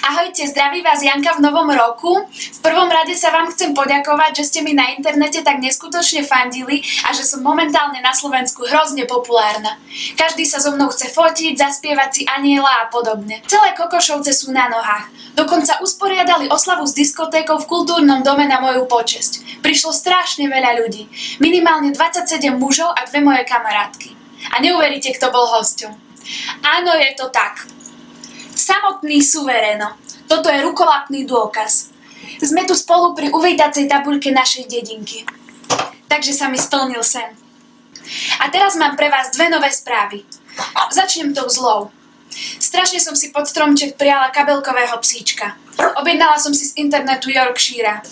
Ahojte, zdraví vás Janka v novom roku. V prvom rade sa vám chcem poďakovať, že ste mi na internete tak neskutočne fandili a že som momentálne na Slovensku hrozne populárna. Každý sa so mnou chce fotiť, zaspievať si Aniela a podobne. Celé Kokošovce sú na nohách. Dokonca usporiadali oslavu s diskotékou v kultúrnom dome na moju počesť. Prišlo strašne veľa ľudí. Minimálne 27 mužov a 2 moje kamarátky. A neuveríte, kto bol hosťom. Áno, je to tak. Samotný Suvereno. Toto je rukolapný dôkaz. Sme tu spolu pri uvítacej tabuľke našej dedinky. Takže sa mi splnil sen. A teraz mám pre vás 2 nové správy. Začnem tou zlou. Strašne som si pod stromček prijala kabelkového psíčka. Objednala som si z internetu Yorkshire.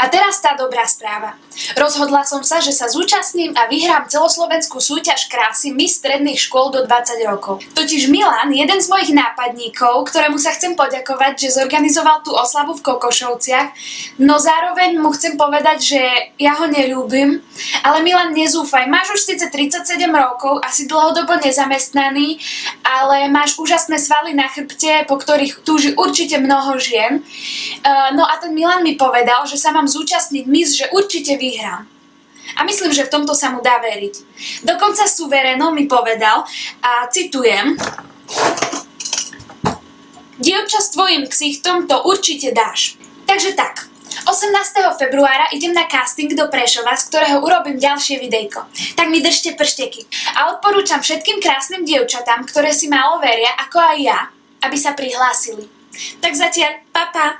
A teraz tá dobrá správa. Rozhodla som sa, že sa zúčastním a vyhrám celoslovenskú súťaž krásy Miss stredných škôl do 20 rokov. Totiž Milan, jeden z mojich nápadníkov, ktorému sa chcem poďakovať, že zorganizoval tú oslavu v Kokošovciach, no zároveň mu chcem povedať, že ja ho neľúbim, ale Milan, nezúfaj, máš už síce 37 rokov, asi dlhodobo nezamestnaný, ale máš úžasné svaly na chrbte, po ktorých túži určite mnoho žien. No a ten Milan mi povedal, že sa mám zúčastniť Miss, že určite vyhrám. A myslím, že v tomto sa mu dá veriť. Dokonca Suvereno mi povedal, a citujem: "Dievča s tvojim ksichtom to určite dáš." Takže tak. 18. februára idem na casting do Prešova, z ktorého urobím ďalšie videjko. Tak mi držte pršteky. A odporúčam všetkým krásnym dievčatám, ktoré si málo veria, ako aj ja, aby sa prihlásili. Tak zatiaľ, pa pa!